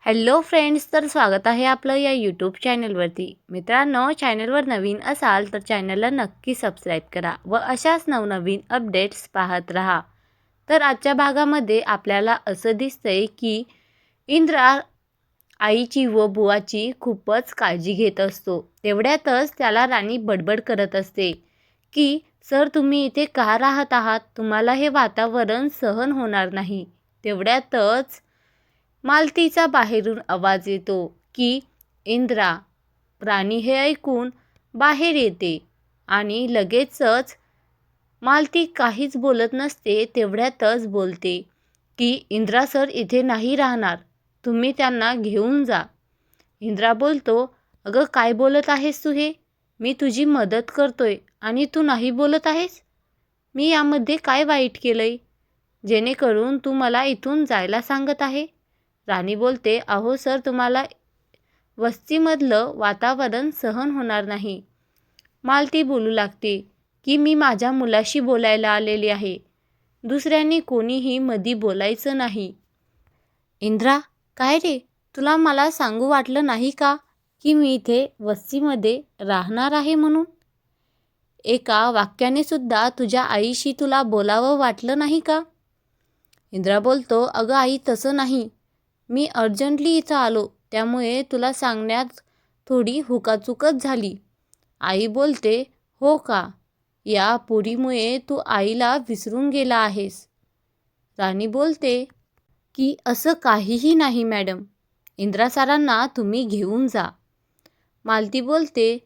Hello friends, तर स्वागत आहे आपलं या यूट्यूब चॅनलवरती. मित्रांनो, चॅनलवर नवीन असाल तर चॅनलला नक्की सबस्क्राईब करा व अशाच नवनवीन अपडेट्स पाहत राहा. तर आजच्या भागामध्ये आपल्याला असं दिसतंय की इंद्रा आईची व बुवाची खूपच काळजी घेत असतो. तेवढ्यातच त्याला राणी बडबड करत असते की सर, तुम्ही इथे का राहत आहात? तुम्हाला हे वातावरण सहन होणार नाही. तेवढ्यातच मालतीचा बाहेरून आवाज येतो की इंद्रा. राणी हे ऐकून बाहेर येते आणि लगेचच मालती काहीच बोलत नसते. तेवढ्यातच बोलते की इंद्रा सर इथे नाही राहणार, तुम्ही त्यांना घेऊन जा. इंद्रा बोलतो, अगं काय बोलत आहेस तू हे? मी तुझी मदत करतोय आणि तू नाही बोलत आहेस? मी यामध्ये काय वाईट केलंय जेणेकरून तू मला इथून जायला सांगत आहे? राणी बोलते, अहो सर, तुम्हाला वस्तीमधलं वातावरण सहन होणार नाही. मालती बोलू लागते की मी माझ्या मुलाशी बोलायला आलेली आहे, दुसऱ्यांनी कोणीही मधी बोलायचं नाही. इंद्रा, काय रे, तुला मला सांगू वाटलं नाही का की मी इथे वस्तीमध्ये राहणार आहे म्हणून? एका वाक्याने सुद्धा तुझ्या आईशी तुला बोलावं वाटलं नाही का? इंद्रा बोलतो, अगं आई, तसं नाही. मी अर्जंटली इथं आलो, त्यामुळे तुला सांगण्यात थोडी हुकाचुकच झाली. आई बोलते, हो का? या पोरीमुळे तू आईला विसरून गेला आहेस. राणी बोलते की असं काहीही नाही मॅडम, इंद्रा सरांना तुम्ही घेऊन जा. मालती बोलते,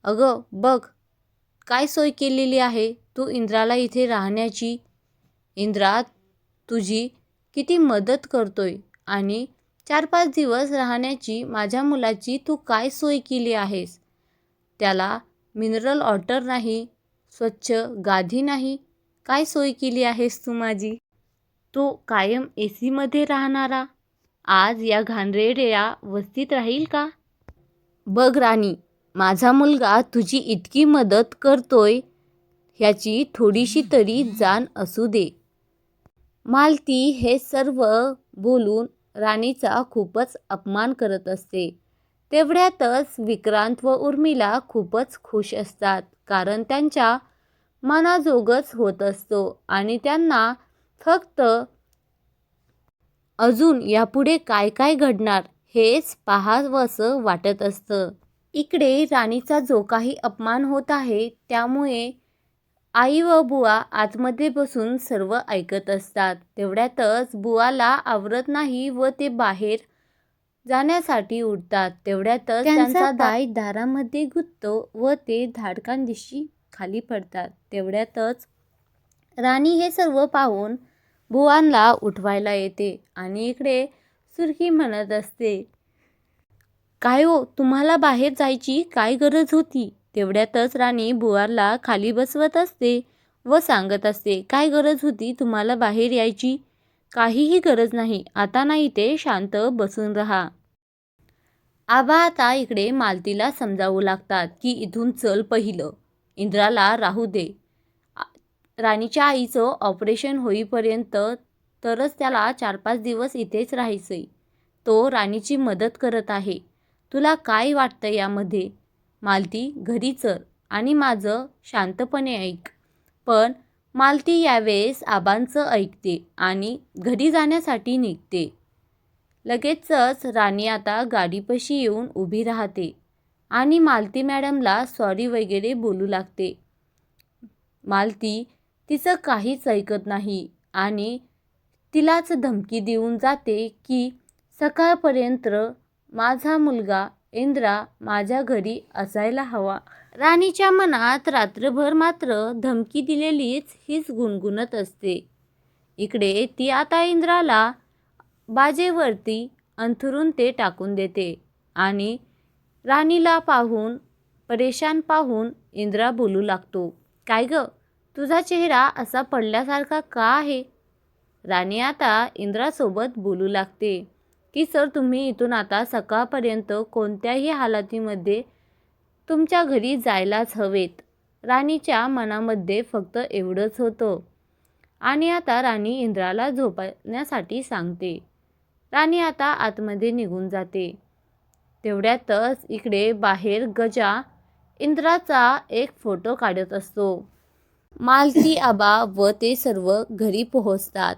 अगं बघ, काय सोय केलेली आहे तू इंद्राला इथे राहण्याची. इंद्रा तुझी किती मदत करतोय आणि 4-5 दिवस राहण्याची माझ्या मुलाची तू काय सोय केली आहेस? त्याला मिनरल वॉटर नाही, स्वच्छ गादी नाही, काय सोय केली आहेस तू माझी? तो कायम एसीमध्ये राहणारा आज या घाणेरड्या वस्तीत राहील का? बघ राणी, माझा मुलगा तुझी इतकी मदत करतोय ह्याची थोडीशी तरी जाण असू दे. मालती हे सर्व बोलून राणीचा खूपच अपमान करत असते. तेवढ्यातच विक्रांत व उर्मिला खूपच खुश असतात, कारण त्यांच्या मनाजोगच होत असतो आणि त्यांना फक्त अजून यापुढे काय काय घडणार हेच पाहावंसं वाटत असतं. इकडे राणीचा जो काही अपमान होत आहे त्यामुळे आई व बुवा आतमध्ये बसून सर्व ऐकत असतात. तेवढ्यातच बुवाला आवरत नाही व ते बाहेर जाण्यासाठी उठतात. तेवढ्यातच त्यांचा पाय दारामध्ये गुंततो व ते धाडकांदिशी खाली पडतात. तेवढ्यातच राणी हे सर्व पाहून बुवांना उठवायला येते आणि इकडे सुरखी म्हणत असते, काय हो, तुम्हाला बाहेर जायची काय गरज होती? तेवढ्यातच राणी बुवाला खाली बसवत असते व सांगत असते, काय गरज होती तुम्हाला बाहेर यायची? काहीही गरज नाही. आता नाही ते शांत बसून राहा. आबा आता इकडे मालतीला समजावू लागतात की इथून चल, पहिलं इंद्राला राहू दे. राणीच्या आईचं ऑपरेशन होईपर्यंत तरच त्याला 4-5 दिवस इथेच राहायचंय. तो राणीची मदत करत आहे. तुला काय वाटतं यामध्ये? मालती, घरी चल आणि माझं शांतपणे ऐक. पण मालती यावेळेस आबांचं ऐकते आणि घरी जाण्यासाठी निघते. लगेचच राणी आता गाडीपाशी येऊन उभी राहते आणि मालती मॅडमला सॉरी वगैरे बोलू लागते. मालती तिचं काहीच ऐकत नाही आणि तिलाच धमकी देऊन जाते की सकाळपर्यंत माझा मुलगा इंद्रा माझ्या घरी असायला हवा. राणीच्या मनात रात्रभर मात्र धमकी दिलेलीच हीच गुणगुणत असते. इकडे ती आता इंद्राला बाजेवरती अंथरून ते टाकून देते आणि राणीला पाहून परेशान पाहून इंद्रा बोलू लागतो, काय ग, तुझा चेहरा असा पडल्यासारखा का आहे? राणी आता इंद्रासोबत बोलू लागते की सर, तुम्ही इथून आता सकाळपर्यंत कोणत्याही हालतीमध्ये तुमच्या घरी जायलाच हवेत. राणीच्या मनामध्ये फक्त एवढंच होतं आणि आता राणी इंद्राला झोपण्यासाठी सांगते. राणी आता आतमध्ये निघून जाते. तेवढ्यातच इकडे बाहेर गजा इंद्राचा एक फोटो काढत असतो. मालती आबा व ते सर्व घरी पोहोचतात.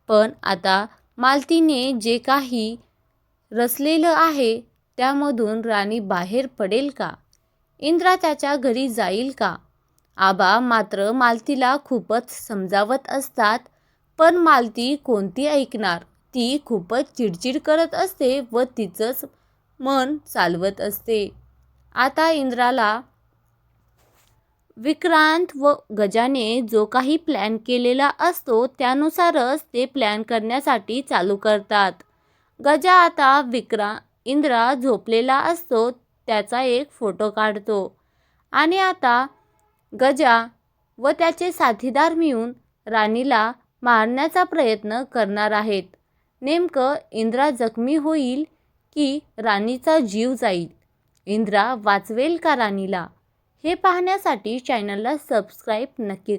पण आता मालतीने जे काही रचलेलं आहे त्यामधून राणी बाहेर पडेल का? इंद्रा त्याच्या घरी जाईल का? आबा मात्र मालतीला खूपच समजावत असतात, पण मालती कोणती ऐकणार? ती खूपच चिडचिड करत असते व तिचंच मन चालवत असते. आता इंद्राला विक्रांत व गजाने जो काही प्लॅन केलेला असतो त्यानुसारच ते प्लॅन करण्यासाठी चालू करतात. गजा आता इंद्रा झोपलेला असतो त्याचा एक फोटो काढतो आणि आता गजा व त्याचे साथीदार मिळून राणीला मारण्याचा प्रयत्न करणार आहेत. नेमकं इंद्रा जखमी होईल की राणीचा जीव जाईल? इंद्रा वाचवेल का राणीला? हे पाहण्यासाठी चॅनलला सबस्क्राईब नक्की